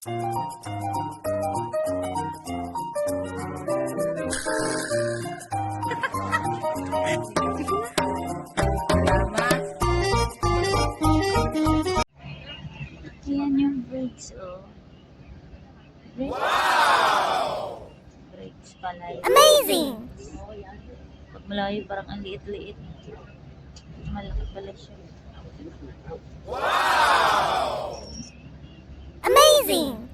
Salamat. Ayan yung brakes, oh. Brakes. Wow! Brakes pala yun. Amazing! Pag malayo, parang ang liit-liit. Malaki pala siya. Amazing!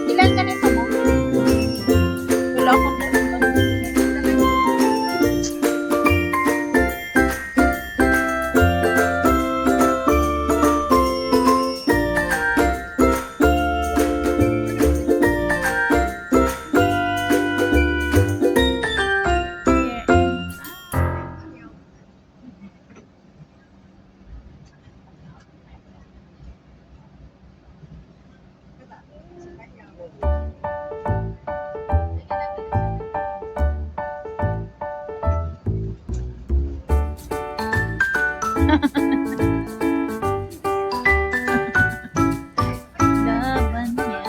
Ilan ganito mo? Wala akong Laban niya.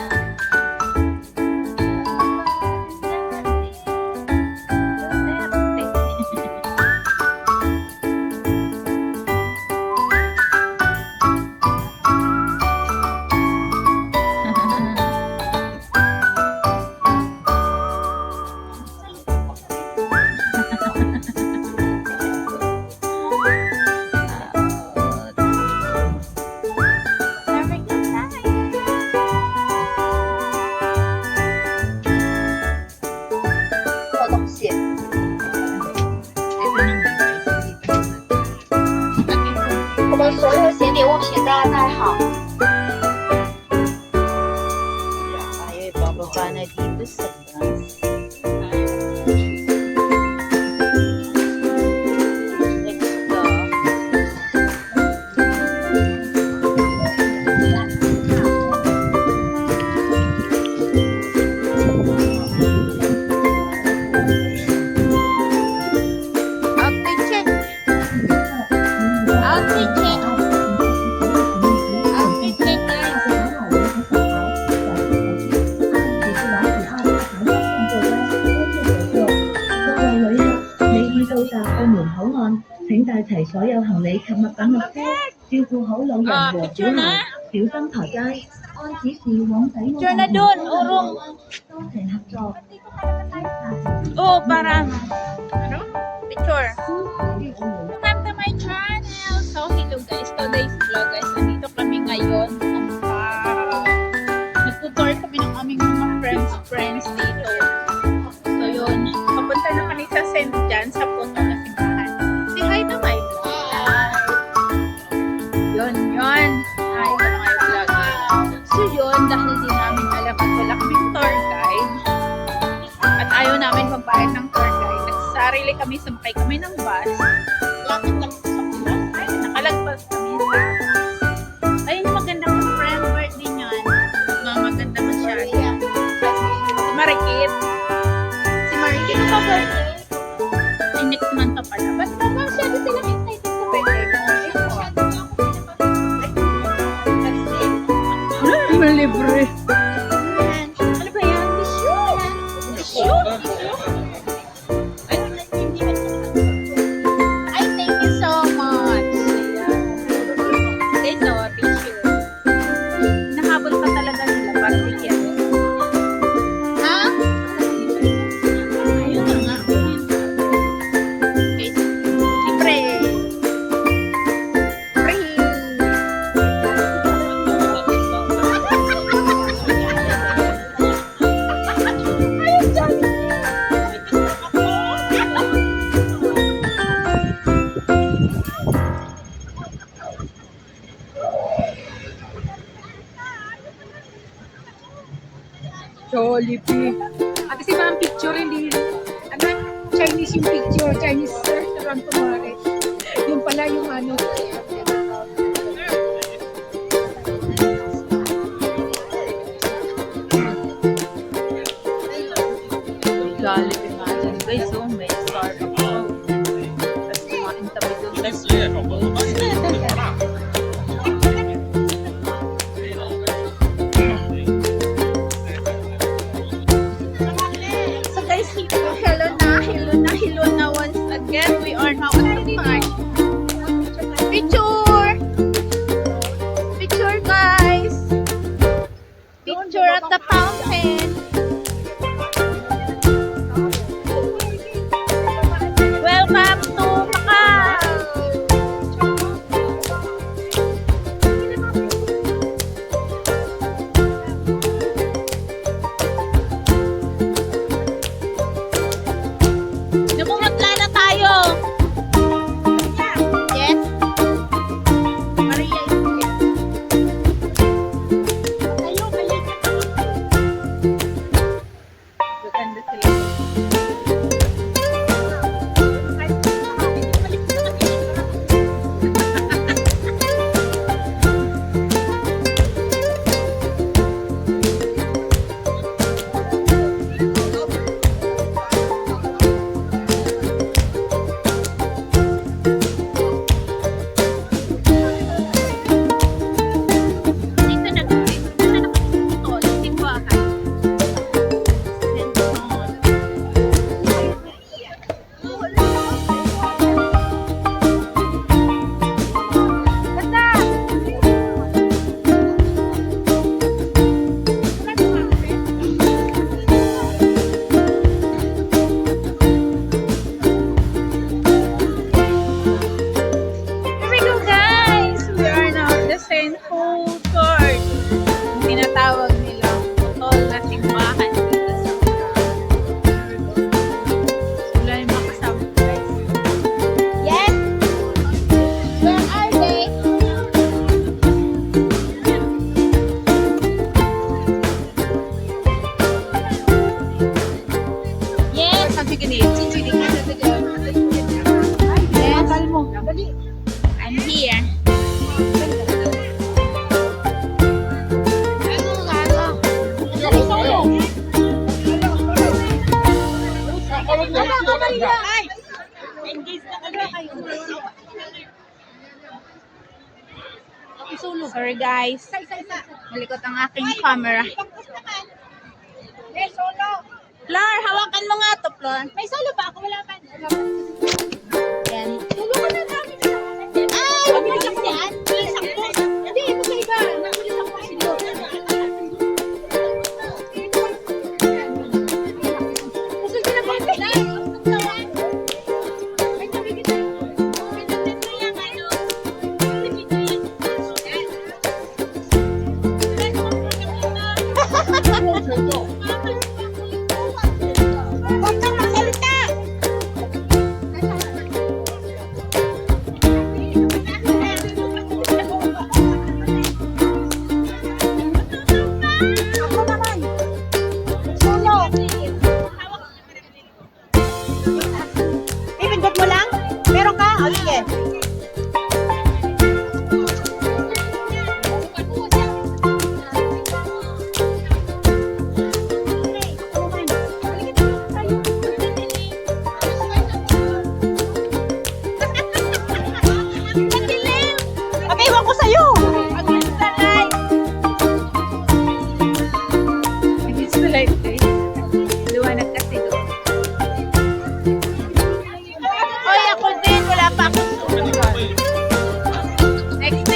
Tayo ibababa na dito sa bus. Let's go. outfit check. Outfit check. Outfit check, guys.請帶齊所有行李及物品落車，照顧好老人和小 Picture 孩， na. 小心抬街，按指示往抵澳 Picture na dun, urong. 多謝合作。 Oh, para. Ano? Picture. Welcome to my channel. So, hello guys. Today's vlog guys. Nandito kami ngayon. Nagtutour kami ng aming mga friends dito. So, yun. Papunta na kami sa St. John sa puno na simbahan. Say hi to my vlog. Yun. Hi to my vlog. So, yun. Dahil di namin alam at wala kaming tour guide. At ayaw namin magbayad ng tour guide. Nagsarili kami, sumakay kami ng bus. Lapit lang sa bus. Ay, nakalagpas kami sa... Ayun, maganda kong friend birthday niyan. Maganda masyado. Si Marikit. Si Marikit pa birthday. Ay, next month pa pala. Ba't ba masyado sila excited sa birthday mo? Libre. Ano ba yan? Tissue? Ay, thank you so much. Okay, so, tissue. Nahabol pa talaga nila para bigyan. Ha? Ayun na nga. Okay, libre. Jollibee. At kasi mga picture, hindi, ano, Chinese yung picture, Chinese restaurant kumare. Yung pala yung ano. Jollibee nga dyan guys, oh, may Starbucks. Tapos kumain tabi doon. Tapos So guys, hello na once again. We are now at the park. Picture! Picture guys! Picture at the fountain. Welcome to Macau! Namumutla na tayo! Yes? Maria is here. Gaganda sila. Dito na nakapito. Simbahan. Here we go guys! We are now at the St. Paul Church. Yung tinatawag nilang putol na simbahan dito sa sila yung mga kasama ko, guys. Yes! Where are they? Yes! Sabi ka niya, chichiling ka na tayo. Yes! I'm here. Sorry guys. Malikot ang aking camera. Flor, hawakan mo nga to, Flor. May solo ba ako? Wala pa. Yan. Solo ka na namin. Mabilis ako yan. Mabilis ako. Hindi, ito sa iba. Mabilis ako kasi doon. Pusul ka na ba? Huwag kang magsalita! Ako naman. Solo. Ipindot mo lang? Meron ka? O, sige. Pag-iwan ko sa'yo! Against the light, guys. Liwanag kasi doon. Hoy, ako din. Wala pa akong susunod. Next.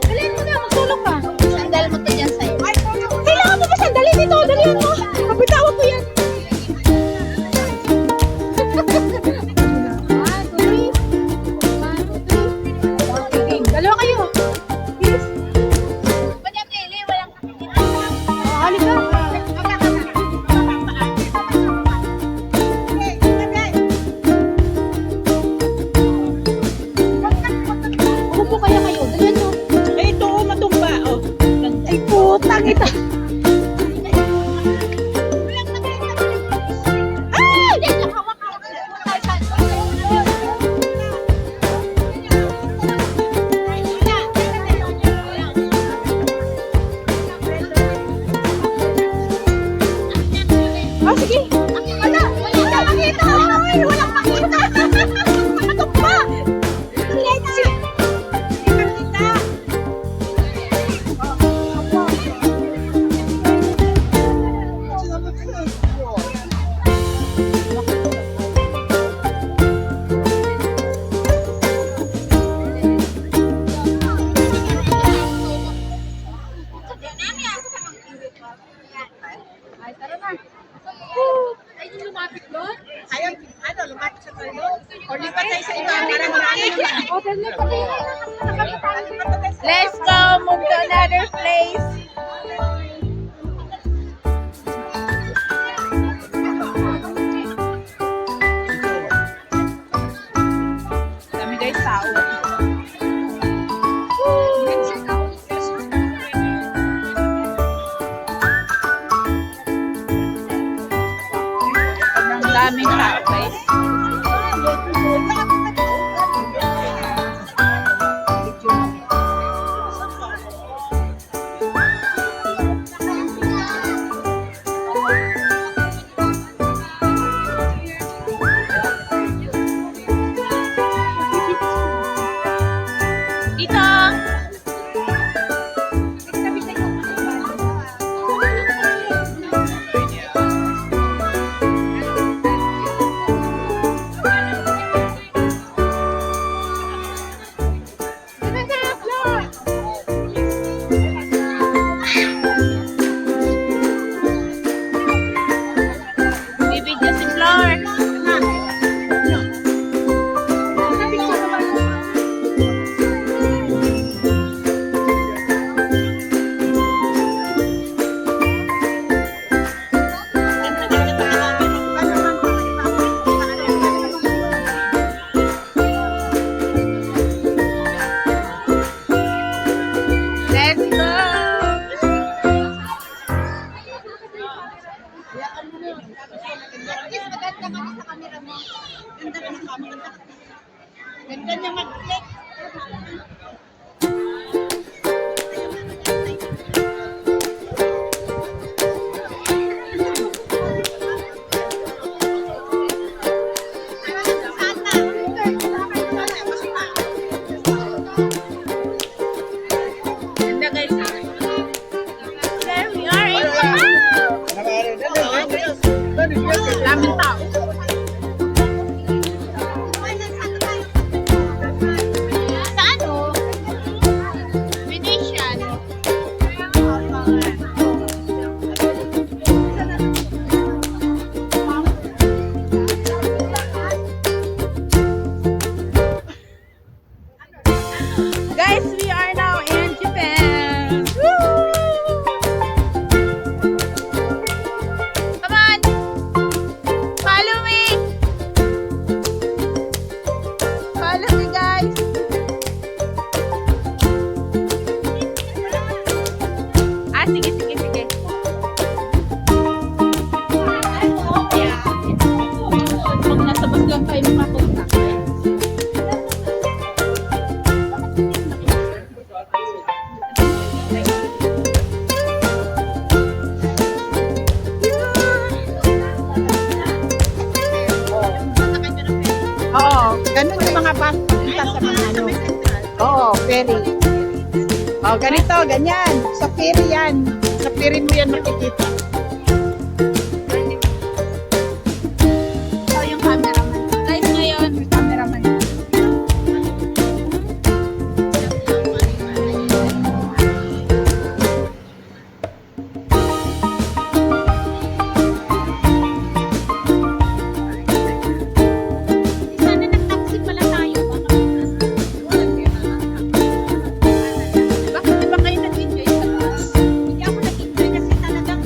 Dalhin mo na, magsulok ka. Sandal mo to dyan sa'yo. Kailangan mo ba sandali dito? Dalihan mo. Kapitawan ko yan. Dalawa kayo. Yes. Halika. lang ito. Oh, sige. Wala makita. Ay, walang makita. Ano pa? Let's see. Ay, tara na. Ay, yung lumapit doon? Ayaw, ano, lumapit sa toilet? O lipat tayo sa iba, para marami naman. Oh, dali pa tayo. Let's go. Move to another place. Dami guys, tao. Sobrang daming tao guys. Dito. Bibidyo si Flor. Let's go! Ganda niya mag-flex. Ganda guys. There we are in Macau! Daming tao. Sa ano? Venetian. Guys, we are now in Japan. Woo! Come on. Follow me. Follow me, guys. Ah, sige, sige, sige. Pag nasa bus lang tayo makapunta. Oo, ganun yung mga bus papunta sa mga ano. Oo, ferry. Oh, ganito, ganyan. Sa ferry yan. Sa ferry mo yan makikita. So, yung cameraman. Guys, ngayon, may cameraman. Sana nag-taxi pala tayo. Bakit di ba kayo nag-enjoy sa bus? Hindi ako nag-enjoy kasi talagang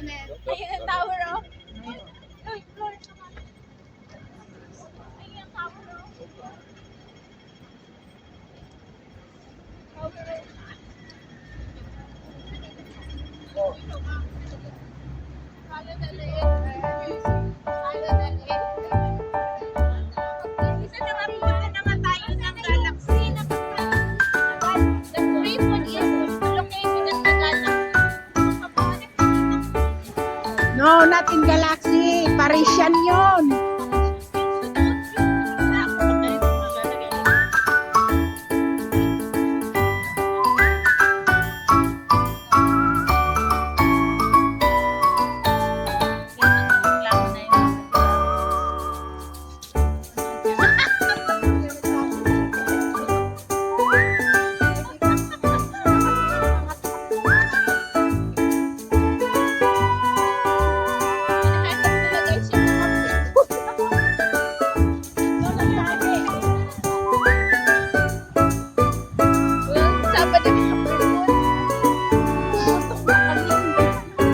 Ayun ang tower, oh. Uy, Flor. Ayun ang tower, oh. Tower, oh. Follow the lead. Follow the lead. Isa na nga po naman tayo ng galaxy. The free food is located at the galaxy. No, not in Galaxy. Parisian yon.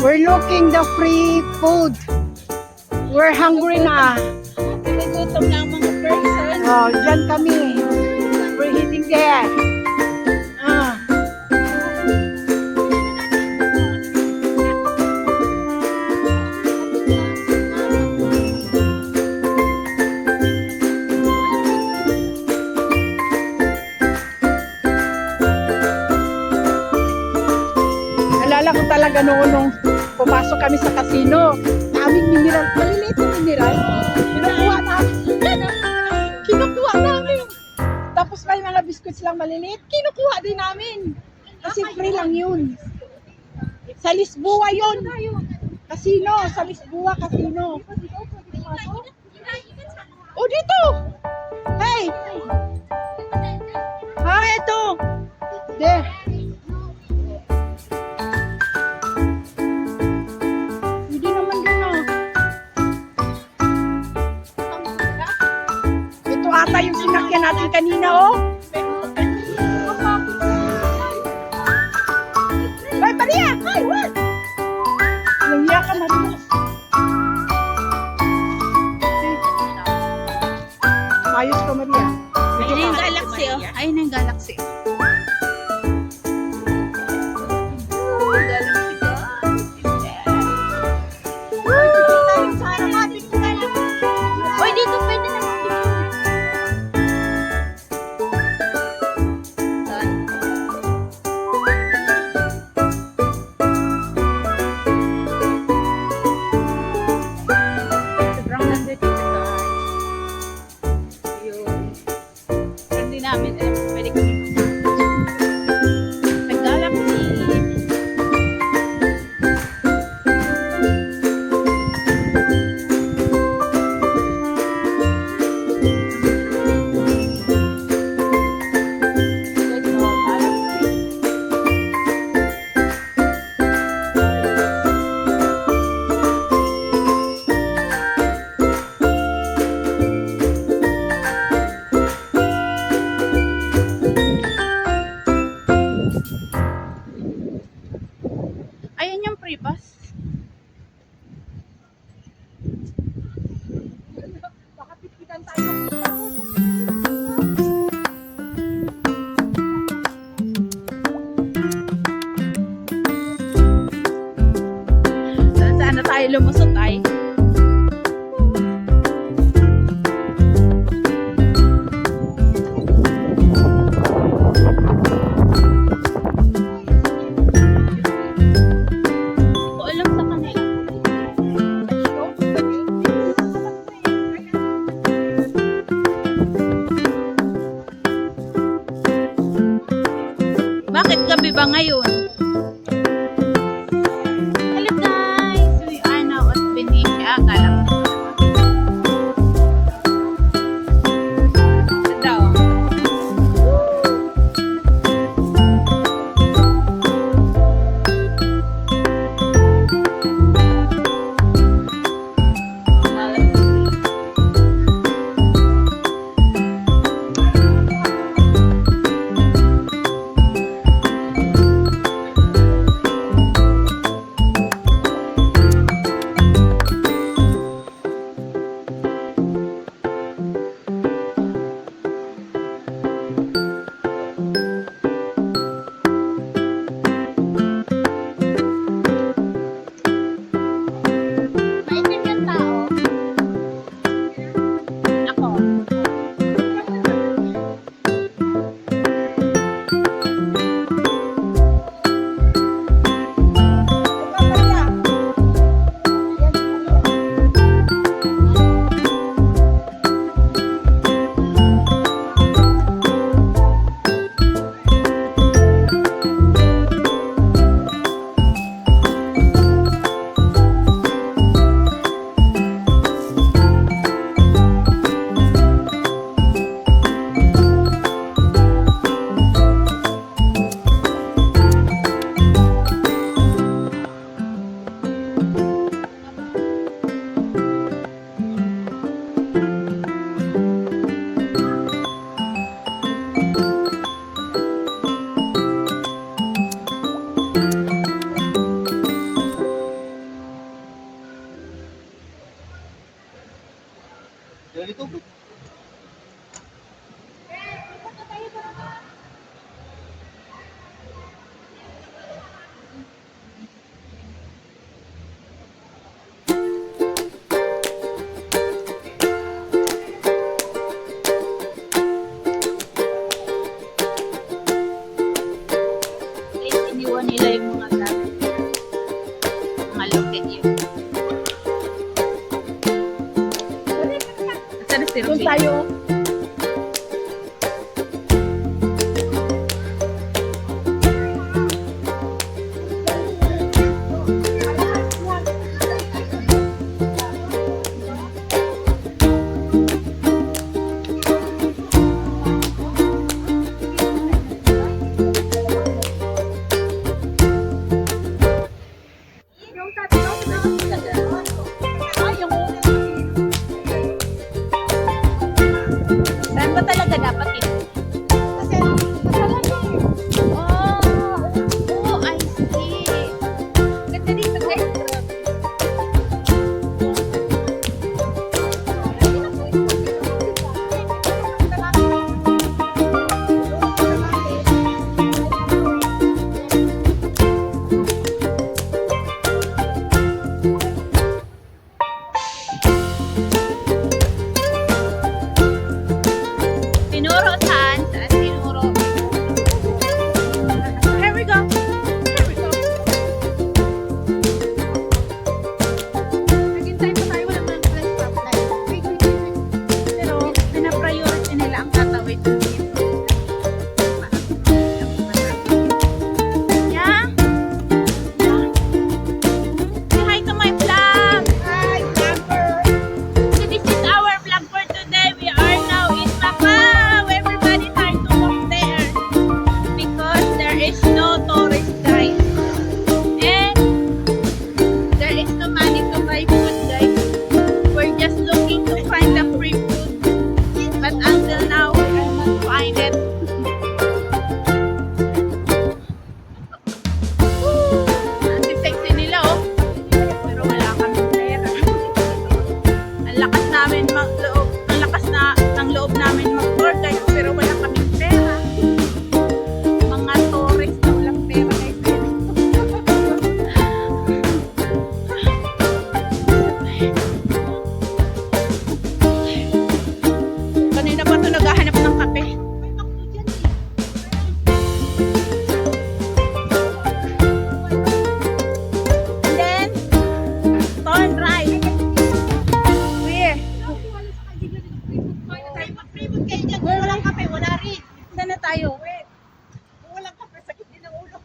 We're looking the free food. We're hungry na. Nagutom na ang mga person. Oh, dyan kami. We're eating there. Ah. Nalala ko talaga noon nung pumasok kami sa casino. Daming mineral. Maliliit na mineral. Kinukuha namin. Kinukuha namin. Tapos may mga biscuits lang maliliit. Kinukuha din namin. Kasi free lang yun. Sa Lisboa yun. Casino. Sa Lisboa Casino. Oh, dito. Hey. Ha, ito. There. Hindi naman yun ah. Ito ata yung sinakyan natin kanina oh. Ay, Maria! Ay, what? Nangiyak ka, Maria. Ayos ka, Maria. Ayun yung galaxy, oh. Ayun yung galaxy. Uy, dito pwede na sobrang ganda dito, guys. Yun. Hindi namin pwede kami nag-galaxy. Ayan yung free bus. Baka pitpitan tayo. Saan na tayo lumusot ay? Hindi ko alam sa kanila. Bakit gabi ba ngayon? Hello guys! We are now at Benicia, Galaxy. Ito. Guys, iniwan nila yung mga gamit. Mga loket yun. Saan na si Doon Ruby? tayo. Saan ba talaga dapat ito? Oh, I see. Ganda dito guys. Tinuro saan? Saan tinuro? Here we go. Here we go. Naghintay pa tayo, wala man flash stoplight. Pero pinapriority nila ang tatawid. Yeah? Say hi to my vlog. Hi, camper. So this is our vlog for today. We are now in Macau. Everybody try to walk there because there is no tourist guys. And there is no money to buy food guys. We're just looking to find the free food. But until now, we cannot find it. Ang sexy nila oh. Pero wala kaming pera. Ang lakas namin magloob, ang lakas na ng loob namin mag-tour guys, pero wala kaming pera. Mga tourist na walang pera guys. Kanina pa ito naghahanap ng kape. And then, turn right. Where? Walang kape, wala rin. Saan na tayo? Walang kape, sakit din ang ulo.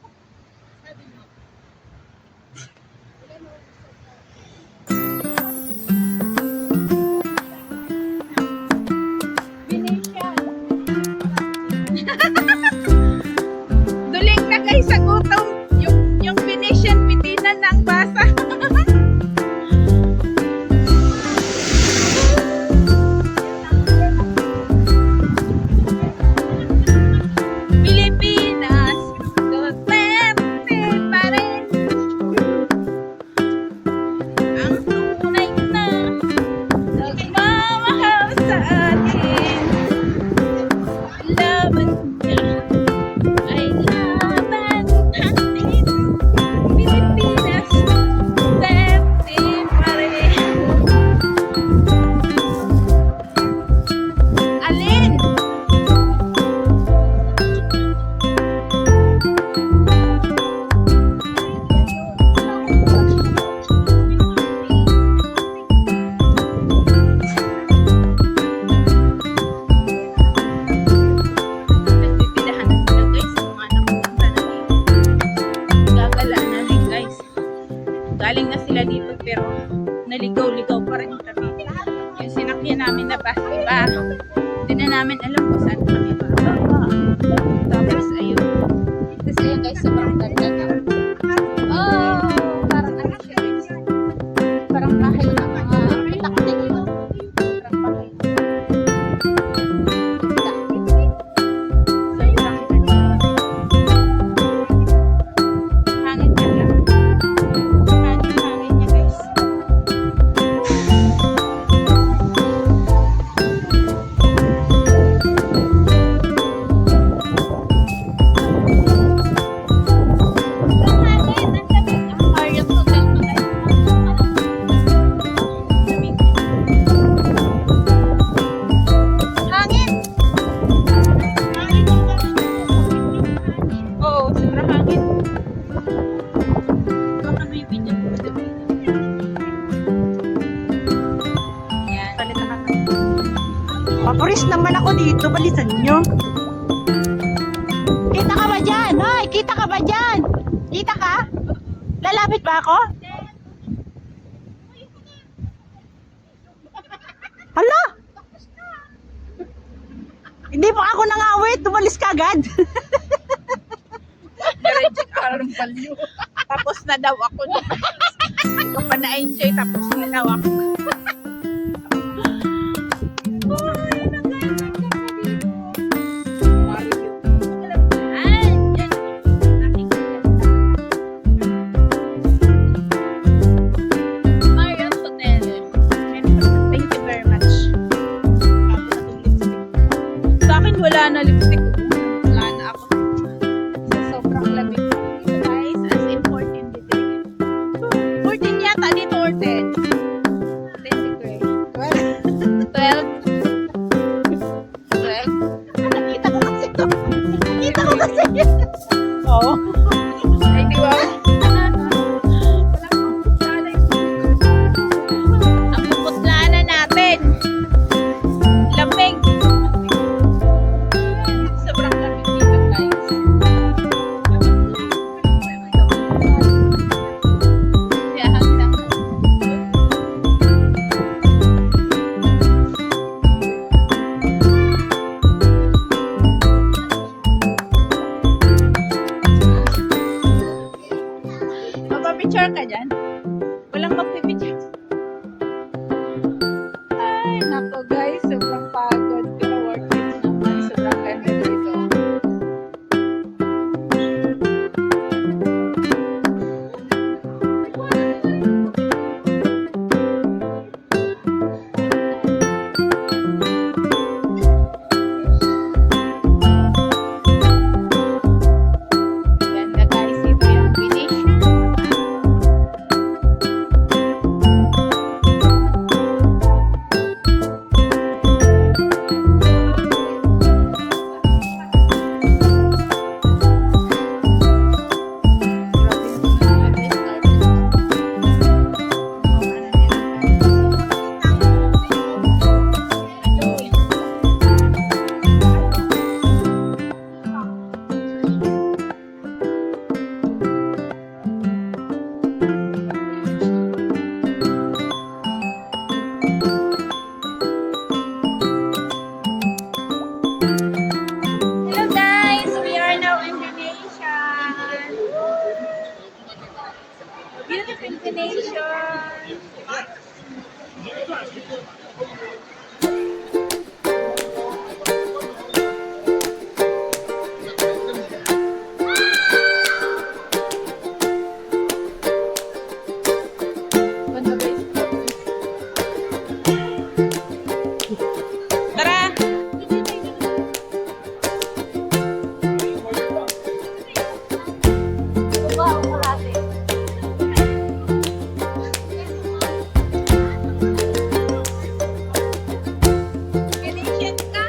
Duling na guys sa gutom. Yung Venetian pitinan ng basa. Pilipinas, Duterte pa rin. Ang tunay na nagmamahal sa atin. Laban niya ay laban natin. Pilipinas, Duterte pa rin. Alin? Nagpipidahan na sila guys. Yung mga nakupunta na dito. Gagalaan na rin guys. Galing na sila dito pero naligaw-ligaw pa rin kami. Yung sinakyan namin na bus, diba? Hindi na namin alam kung saan kami bababa. Tapos ayun. Tapos ayun guys, sobrang ganda na. Oh, parang ano siya guys. Parang bahay ng mga taktik yun. Parang bahay. Hangin na lang. Hangin niya guys. Tourist naman ako dito, balisan nyo. Kita ka ba dyan? Hoy, kita ka ba dyan? Kita ka? Lalapit ba ako? Hala! Hindi pa ako nangawit, tumalis ka agad. Diretso ka ng balyo. Tapos na daw ako. Hindi ko pa na-enjoy. Tapos na daw ako. Marriott Hotel. Thank you very much. Sa akin wala na lipstick. Wala na ako. Sa sobrang lamig. Guys, as in 14 degrees. 14 yata dito or 10? 10 degrees. 12? 12? Nakita ko kasi to. Nakita ko kasi. Oo. Ay, di ba? Ang puputlaan na natin. Lamig. Sobrang lamig dito, guys. Yeah, hanggang. Mapapicture ka dyan? Walang magpipicture. Ay, nako guys. Sobrang pagod. Pero worth it naman. Sobrang ganda dito. Ganda guys. Ito yung Venetian. Hello guys, we are now in Venetian. Beautiful Venetian. Ganda guys. Tara! Venetian ka!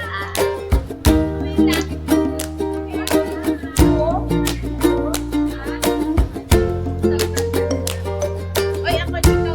Oy, ako dito.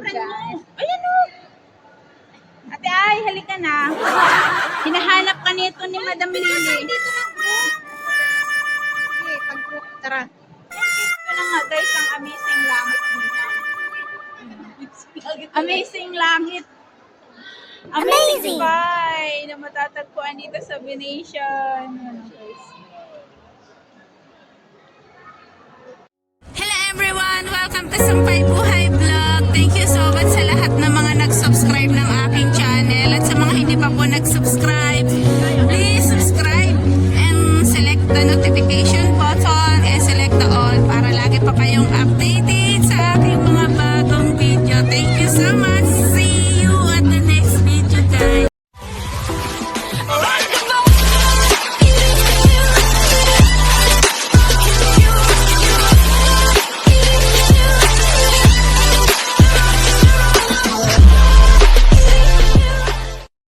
friend mo. Ayan o. Ate Ay, halika na. Hinahanap ka nito ni Madam Lily. Okay, pag-group, tara. Ito na nga guys, ang amazing langit dito. Amazing langit. Amazing sky na matatagpuan dito sa Venetian. Ano, guys. Hello everyone! Welcome to Sampay Buhay Vlog. Thank you so much sa lahat ng mga nag-subscribe ng aking channel. At sa mga hindi pa po nag-subscribe, please subscribe and select the notification button and select the all para lagi pa kayong updated sa aking mga bagong video. Thank you so much!